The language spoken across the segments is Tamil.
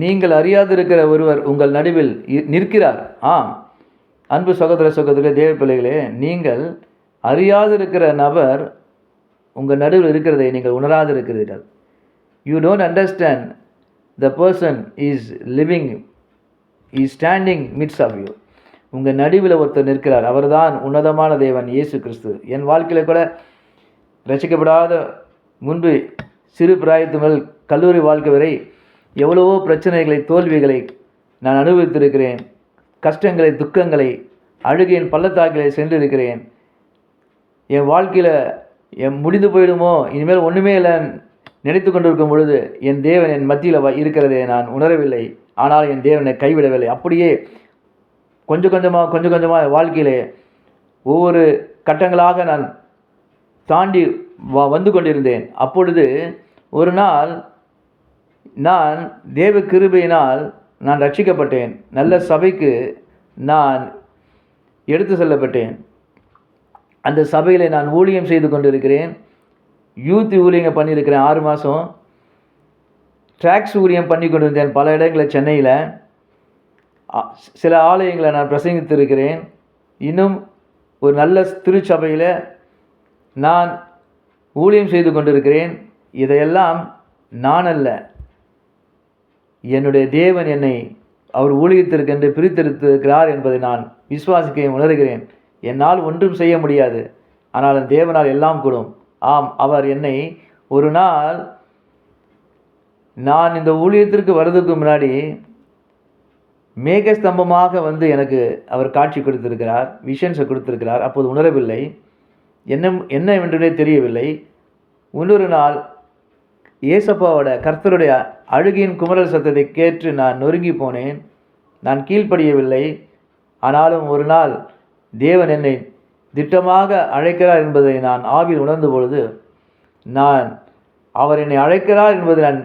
நீங்கள் அறியாதிருக்கிற ஒருவர் உங்கள் நடுவில் நிற்கிறார். ஆம், அன்பு சகோதர சகோதரி தேவ பிள்ளைகளே, நீங்கள் அறியாதிருக்கிற நபர் உங்கள் நடுவில் இருக்கிறதை நீங்கள் உணராதிருக்கிறீர்கள். You don't understand the person is living, is standing midst of you. உங்கள் நடுவில் ஒருத்தர் நிற்கிறார். அவர்தான் உன்னதமான தேவன் இயேசு கிறிஸ்து. என் வாழ்க்கையில் கூட ரசிக்கப்படாத முன்பு சிறு பிராயத்து முதல் கல்லூரி வாழ்க்கை வரை எவ்வளவோ பிரச்சனைகளை, தோல்விகளை நான் அனுபவித்திருக்கிறேன். கஷ்டங்களை, துக்கங்களை, அழுகையின் பள்ளத்தாக்கிலே சென்றிருக்கிறேன். என் வாழ்க்கையில் முடிந்து போயிடுமோ, இனிமேல் ஒன்றுமே இல்லை நினைத்து கொண்டிருக்கும் பொழுது என் தேவன் என் மத்தியில் இருக்கிறதை நான் உணரவில்லை. ஆனால் என் தேவனை கைவிடவில்லை. அப்படியே கொஞ்சம் கொஞ்சமாக வாழ்க்கையிலே ஒவ்வொரு கட்டங்களாக நான் தாண்டி வந்து கொண்டிருந்தேன். அப்பொழுது ஒரு நாள் நான் தேவ கிருபையினால் நான் ரட்சிக்கப்பட்டேன். நல்ல சபைக்கு நான் எடுத்து செல்லப்பட்டேன். அந்த சபையில் நான் ஊழியம் செய்து கொண்டிருக்கிறேன். யூத் ஊழியம் பண்ணியிருக்கிறேன் 6 மாதம். ட்ராக்ஸ் ஊழியம் பண்ணி கொண்டிருந்தேன் பல இடங்களில். சென்னையில் சில ஆலயங்களை நான் பிரசங்கித்திருக்கிறேன். இன்னும் ஒரு நல்ல திருச்சபையில் நான் ஊழியம் செய்து கொண்டிருக்கிறேன். இதையெல்லாம் நான் அல்ல, என்னுடைய தேவன் என்னை அவர் ஊழியத்திற்கென்று பிரித்தெடுத்திருக்கிறார் என்பதை நான் விசுவாசிக்க உணர்கிறேன். என்னால் ஒன்றும் செய்ய முடியாது, ஆனால் தேவனால் எல்லாம் கூடும். ஆம், அவர் என்னை ஒரு நாள், நான் இந்த ஊழியத்திற்கு வர்றதுக்கு முன்னாடி மேகஸ்தம்பமாக வந்து எனக்கு அவர் காட்சி கொடுத்திருக்கிறார், விஷன்ஸை கொடுத்திருக்கிறார். அப்போது உணரவில்லை, என்னவென்றே தெரியவில்லை. இன்னொரு நாள் ஏசப்பாவோட கர்த்தருடைய அழுகையின் குமரல் சத்தத்தை கேட்டு நான் நொறுங்கி போனேன். நான் கீழ்ப்படியவில்லை. ஆனாலும் ஒரு நாள் தேவன் என்னை திட்டமாக அழைக்கிறார் என்பதை நான் ஆவியில் உணர்ந்த பொழுது, நான் அவர் என்னை அழைக்கிறார் என்பதை நான்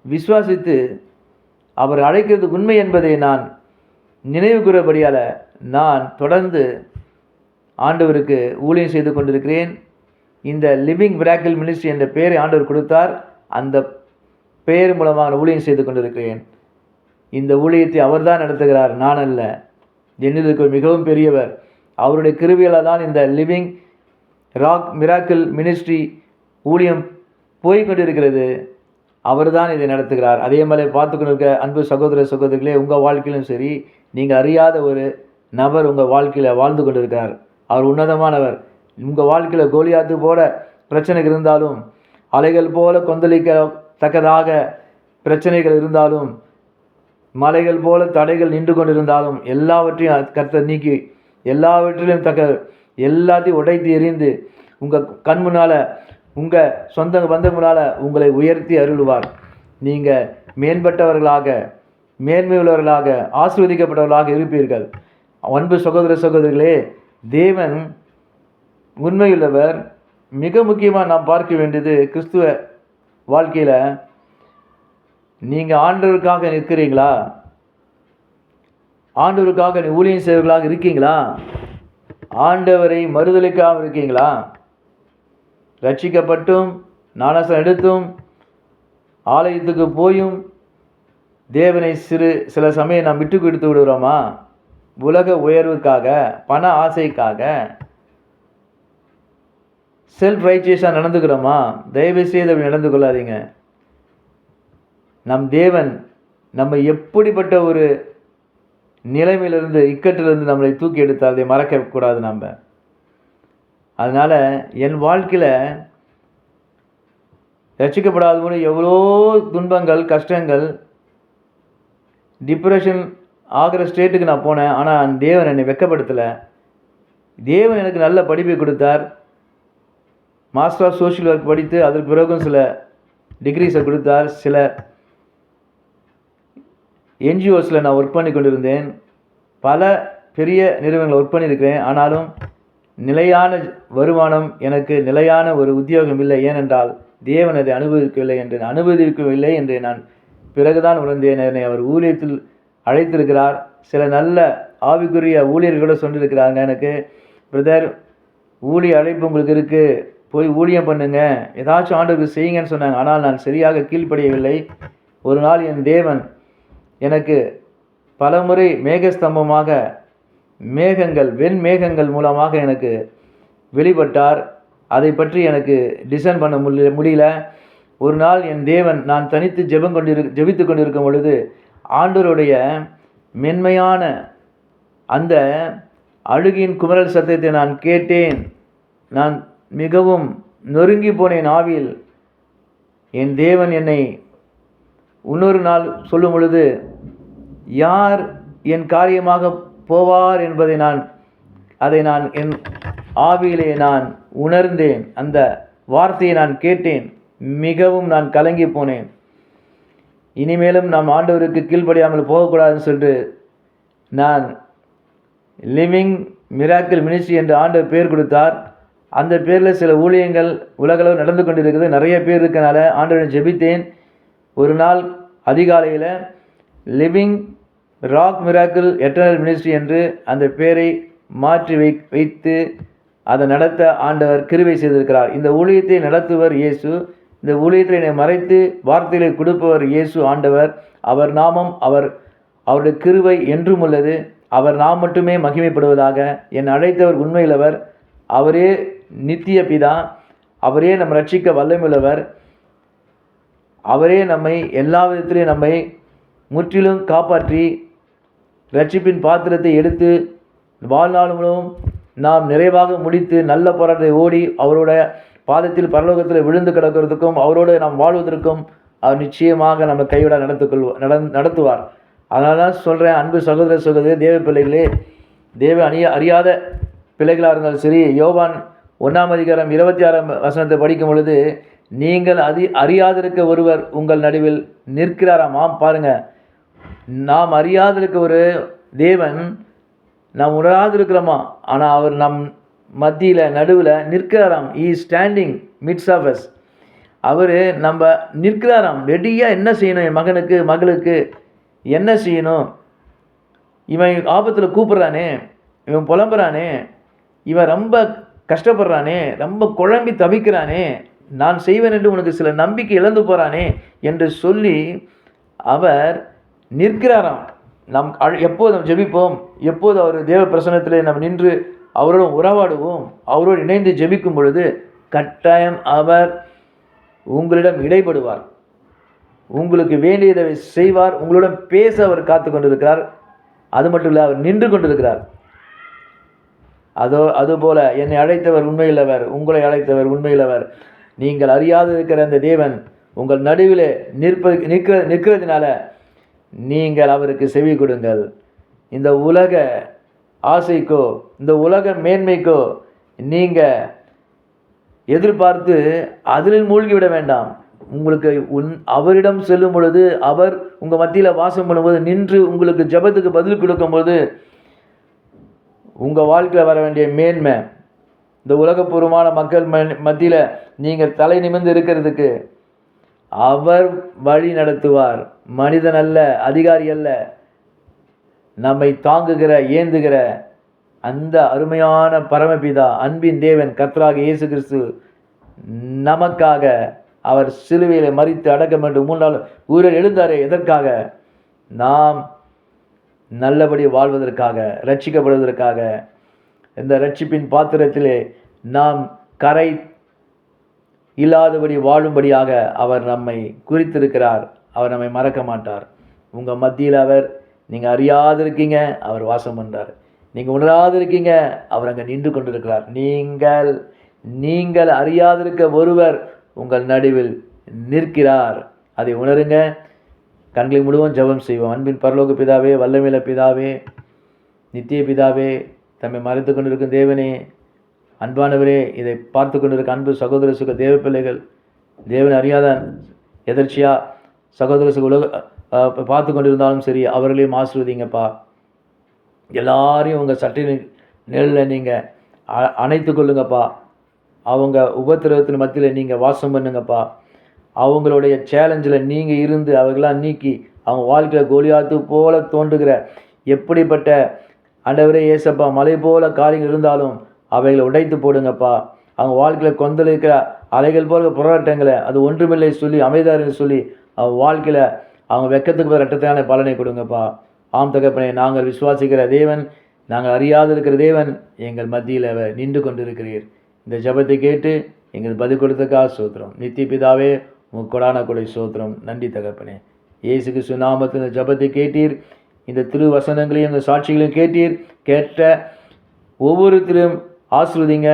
விசுவாசித்து, அவர் அழைக்கிறது உண்மை என்பதை நான் நினைவு கூறபடியால் நான் தொடர்ந்து ஆண்டவருக்கு ஊழியம் செய்து கொண்டிருக்கிறேன். இந்த லிவிங் மிராக்கிள் மினிஸ்ட்ரி என்ற பெயரை ஆண்டவர் கொடுத்தார். அந்த பெயர் மூலமாக ஊழியம் செய்து கொண்டிருக்கிறேன். இந்த ஊழியத்தை அவர்தான் நடத்துகிறார், நான் அல்ல. என்னிற்கு மிகவும் பெரியவர். அவருடைய கிருபையால் தான் இந்த லிவிங் மிராக்கிள் மினிஸ்ட்ரி ஊழியம் போய்கொண்டிருக்கிறது. அவர்தான் இதை நடத்துகிறார். அதே மாதிரி பார்த்து கொண்டிருக்க அன்பு சகோதர சகோதரிகளே, உங்கள் வாழ்க்கையிலும் சரி, நீங்கள் அறியாத ஒரு நபர் உங்கள் வாழ்க்கையில் வாழ்ந்து கொண்டிருக்கிறார். அவர் உன்னதமானவர். உங்கள் வாழ்க்கையில் கோலியாத்து போல பிரச்சனைகள் இருந்தாலும், அலைகள் போல கொந்தளிக்கத்தக்கதாக பிரச்சனைகள் இருந்தாலும், மலைகள் போல தடைகள் நின்று கொண்டிருந்தாலும், எல்லாவற்றையும் கர்த்தர் நீக்கி எல்லாவற்றிலும் எல்லாத்தையும் உடைத்து எறிந்து உங்கள் கண் முன்னால், உங்கள் சொந்த பந்தங்களால் உங்களை உயர்த்தி அருள்வார். நீங்கள் மேம்பட்டவர்களாக, மேன்மை உள்ளவர்களாக, ஆசீர்வதிக்கப்பட்டவர்களாக இருப்பீர்கள். அன்பு சகோதர சகோதரிகளே, தேவன் உண்மையுள்ளவர். மிக முக்கியமாக நாம் பார்க்க வேண்டியது, கிறிஸ்துவ வாழ்க்கையில் நீங்கள் ஆண்டவருக்காக நிற்கிறீங்களா? ஆண்டவருக்காக ஊழியம் செய்வர்களாக இருக்கீங்களா? ஆண்டவரை மறுதலிக்காமல் இருக்கீங்களா? ரட்சிக்கப்பட்டும் ஞானஸ்நானம் எடுத்தும் ஆலயத்துக்கு போயும் தேவனை சில சமயம் நாம் விட்டு கொடுத்து விடுகிறோமா? உலக உயர்வுக்காக, பண ஆசைக்காக, செல்ஃப் ரைச்சியஸாக நடந்துக்கிறோமா? தயவு செய்து அப்படி நடந்து கொள்ளாதீங்க. நம் தேவன் நம்ம எப்படிப்பட்ட ஒரு நிலைமையிலிருந்து, இக்கட்டிலிருந்து நம்மளை தூக்கி எடுத்தால் அதை மறக்கக்கூடாது நம்ம. அதனால் என் வாழ்க்கையில் ரட்சிக்கப்படாத போது எவ்வளோ துன்பங்கள், கஷ்டங்கள், டிப்ரெஷன் ஆகிற ஸ்டேட்டுக்கு நான் போனேன். ஆனால் தேவன் என்னை வெட்கப்படுத்தலை. தேவன் எனக்கு நல்ல படிப்பை கொடுத்தார். மாஸ்டர் ஆஃப் சோஷியல் ஒர்க் படித்து அதற்கு பிறகும் சில டிகிரிஸை கொடுத்தார். சில என்ஜிஓஸில் நான் ஒர்க் பண்ணி கொண்டிருந்தேன். பல பெரிய நிறுவனங்கள் ஒர்க் பண்ணியிருக்கிறேன். ஆனாலும் நிலையான வருமானம், எனக்கு நிலையான ஒரு உத்தியோகம் இல்லை. ஏனென்றால் தேவன் அதை அனுபவிக்கவில்லை என்று நான் பிறகுதான் உணர்ந்தேன். என்னை அவர் ஊழியத்தில் அழைத்திருக்கிறார். சில நல்ல ஆவிக்குரிய ஊழியர்களோட சொல்லியிருக்கிறாங்க எனக்கு, பிரதர் ஊழிய அழைப்பு உங்களுக்கு இருக்குது, போய் ஊழியம் பண்ணுங்க, ஏதாச்சும் ஆண்டவருக்கு செய்யுங்கன்னு சொன்னாங்க. ஆனால் நான் சரியாக கீழ்ப்படியவில்லை. ஒரு நாள் என் தேவன் எனக்கு பலமுறை மேகஸ்தம்பமாக வெண்மேகங்கள் மூலமாக எனக்கு வெளிப்பட்டார். அதை பற்றி எனக்கு டிசைன் பண்ண முடியல. ஒரு நாள் என் தேவன் நான் தனித்து ஜெபித்து கொண்டிருக்கும் பொழுது ஆண்டவருடைய மென்மையான அந்த அழுகின் குமரல் சத்தத்தை நான் கேட்டேன். நான் மிகவும் நொறுங்கி போனேன் ஆவியில். என் தேவன் என்னை இன்னொரு நாள் சொல்லும் பொழுது, யார் என் காரியமாக போவார் என்பதை அதை நான் என் ஆவியிலே நான் உணர்ந்தேன். அந்த வார்த்தையை நான் கேட்டேன். மிகவும் நான் கலங்கி போனேன். இனிமேலும் நாம் ஆண்டவருக்கு கீழ்ப்படியாமல் போகக்கூடாதுன்னு சொல்லிட்டு நான் லிவிங் மிராக்கிள் மினிஸ்ட்ரி என்று ஆண்டவர் பேர் கொடுத்தார். அந்த பேரில் சில ஊழியங்கள் உலகளவு நடந்து கொண்டிருக்குது. நிறைய பேர் இருக்கனால ஆண்டவரை ஜெபித்தேன். ஒரு நாள் அதிகாலையில் living rock miracle eternal ministry என்று அந்த பேரை மாற்றி வைத்து அதை நடத்த ஆண்டவர் கிருபை செய்திருக்கிறார். இந்த ஊழியத்தை நடத்துவர் இயேசு. இந்த ஊழியத்தை என்னை மறைத்து வார்த்தைகளை கொடுப்பவர் இயேசு ஆண்டவர். அவர் நாமம் அவருடைய கிருபை என்றும் உள்ளது. அவர் நாம் மட்டுமே மகிமைப்படுவதாக. என்னை அழைத்தவர் உண்மையுள்ளவர். அவரே நித்திய பிதா. அவரே நம்ம ரட்சிக்க வல்லமையுள்ளவர். அவரே நம்மை எல்லா விதத்திலையும் நம்மை முற்றிலும் காப்பாற்றி ரட்சிப்பின் பாத்திரத்தை எடுத்து வாழ்நாள் முழுவதும் நாம் நிறைவாக முடித்து நல்ல போராட்டத்தை ஓடி அவரோட பாதத்தில் பரலோகத்தில் விழுந்து கிடக்கிறதுக்கும் அவரோடு நாம் வாழ்வதற்கும் அவர் நிச்சயமாக நம்ம கைவிட நடத்துவார். அதனால தான் சொல்கிறேன், அன்பு சகோதர தேவ பிள்ளைகளே, தேவ அறியாத பிள்ளைகளாக இருந்தாலும் சரி, யோவான் 1 அதிகாரம் 26 படிக்கும் பொழுது, நீங்கள் அறியாதிருக்க ஒருவர் உங்கள் நடுவில் நிற்கிறாராம். பாருங்கள், நாம் அறியாதிருக்க ஒரு தேவன் நாம் உணராதிருக்கிறோமா, ஆனால் அவர் நம் மத்தியில் நடுவில் நிற்கிறாராம். ஈ ஸ்டாண்டிங் மிட்ஸ் ஆஃப் அஸ். அவர் நம்ம நிற்கிறாராம். ரெடியாக என்ன செய்யணும், என் மகனுக்கு மகளுக்கு என்ன செய்யணும், இவன் ஆபத்தில் கூப்பிட்றானே, இவன் புலம்புறானே, இவன் ரொம்ப கஷ்டப்படுறானே, ரொம்ப குழம்பி தவிக்கிறானே, நான் செய்வேன் என்று உனக்கு சில நம்பிக்கை இழந்து போகிறானே என்று சொல்லி அவர் நிற்கிறாராம். நாம் எப்போது நாம் ஜெபிப்போம், எப்போது அவர் தேவ பிரசன்னத்தில் நாம் நின்று அவரோடு உறவாடுவோம், அவரோடு இணைந்து ஜெபிக்கும் பொழுது கட்டாயம் அவர் உங்களிடம் இடைப்படுவார், உங்களுக்கு வேண்டியதை செய்வார், உங்களுடன் பேச அவர் காத்து கொண்டிருக்கிறார். அது மட்டும் இல்லை, அவர் நின்று கொண்டிருக்கிறார். அதுபோல என்னை அழைத்தவர் உண்மையுள்ளவர், உங்களை அழைத்தவர் உண்மையுள்ளவர். நீங்கள் அறியாது இருக்கிற அந்த தேவன் உங்கள் நடுவில் நிற்கிறதுனால நீங்கள் அவருக்கு செவி கொடுங்கள். இந்த உலக ஆசைக்கோ இந்த உலக மேன்மைக்கோ நீங்கள் எதிர்பார்த்து அதில் மூழ்கிவிட வேண்டாம். உங்களுக்கு அவரிடம் செல்லும் பொழுது, அவர் உங்கள் மத்தியில் வாசம் பண்ணும்போது, நின்று உங்களுக்கு ஜெபத்துக்கு பதில் கொடுக்கும்போது, உங்கள் வாழ்க்கையில் வர வேண்டிய மேன்மை, இந்த உலகப்பூர்வமான மக்கள் மத்தியில் நீங்கள் தலை நிமிர்ந்து இருக்கிறதுக்கு அவர் வழி நடத்துவார். மனிதன் அல்ல, அதிகாரி அல்ல, நம்மை தாங்குகிற ஏந்துகிற அந்த அருமையான பரமபிதா, அன்பின் தேவன், கர்த்தராகிய இயேசு கிறிஸ்து நமக்காக அவர் சிலுவையில் மரித்து அடக்கம் என்று 3 நாள் உயிரில் எழுந்தாரே. எதற்காக? நாம் நல்லபடி வாழ்வதற்காக, ரட்சிக்கப்படுவதற்காக. இந்த ரட்சிப்பின் பாத்திரத்திலே நாம் கரை இல்லாதபடி வாழும்படியாக அவர் நம்மை குறித்திருக்கிறார். அவர் நம்மை மறக்க மாட்டார். உங்கள் மத்தியில் அவர், நீங்கள் அறியாதிருக்கீங்க, அவர் வாசம் பண்ணுறார். நீங்கள் உணராதிருக்கீங்க, அவர் அங்கே நின்று கொண்டிருக்கிறார். நீங்கள் அறியாதிருக்க ஒருவர் உங்கள் நடுவில் நிற்கிறார். அதை உணருங்க. கண்களை முழுவதும் ஜெபம் செய்வோம். அன்பின் பரலோக பிதாவே, வல்லமையுள்ள பிதாவே, நித்திய பிதாவே, தம்மை மறைத்து கொண்டிருக்கும் தேவனே, அன்பானவரே, இதை பார்த்து கொண்டிருக்க அன்பு சகோதர தேவ பிள்ளைகள், தேவன் அறியாத எதர்ச்சியாக சகோதர உலக பார்த்து கொண்டிருந்தாலும் சரி, அவர்களையும் ஆசீர்வதிங்கப்பா. எல்லாரையும் உங்கள் சட்டை நிழலில் நீங்கள் அணைத்து கொள்ளுங்கப்பா. அவங்க உபத்திரவத்தின் மத்தியில் நீங்கள் வாசம் பண்ணுங்கப்பா. அவங்களுடைய சேலஞ்சில் நீங்கள் இருந்து அவர்களாம் நீக்கி அவங்க வாழ்க்கையில் கோலியாத்து போல தோன்றுகிற எப்படிப்பட்ட ஆண்டவரே இயேசப்பா மலை போல காரியங்கள் இருந்தாலும் அவைகளை உடைத்து போடுங்கப்பா. அவங்க வாழ்க்கையில் கொந்தளிக்கிற அலைகள் போல போராட்டங்களை அது ஒன்றுமில்லை சொல்லி அமைதாருன்னு சொல்லி அவங்க வாழ்க்கையில் அவங்க வெட்கத்துக்கு இரட்டத்தான பலனை கொடுங்கப்பா. ஆம் தகப்பனே, நாங்கள் விசுவாசிக்கிற தேவன், நாங்கள் அறியாது இருக்கிற தேவன் எங்கள் மத்தியில் நின்று கொண்டிருக்கிறீர். இந்த ஜெபத்தை கேட்டு எங்கள் பதில் கொடுத்ததுக்காக ஸ்தோத்திரம். நித்திய பிதாவே, உங்கள் கொடான கொடை ஸ்தோத்திரம். நன்றி தகப்பனே. இயேசு கிறிஸ்து நாமத்தில் இந்த ஜெபத்தை கேட்டீர். இந்த திருவசனங்களையும் இந்த சாட்சிகளையும் கேட்டீர். கேட்ட ஒவ்வொருத்தரும் ஆசீர்வதிங்க,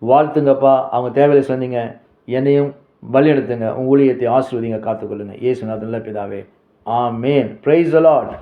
வாழ்த்துங்கப்பா. அவங்க தேவையை சொன்னீங்க. என்னையும் வழிநடத்துங்க. உங்கள் ஊழியத்தை ஆசீர்வதிங்க, காத்துக்கொள்ளுங்க. இயேசு நாமத்தில் நல்ல பிதாவே, ஆமேன். Praise the Lord.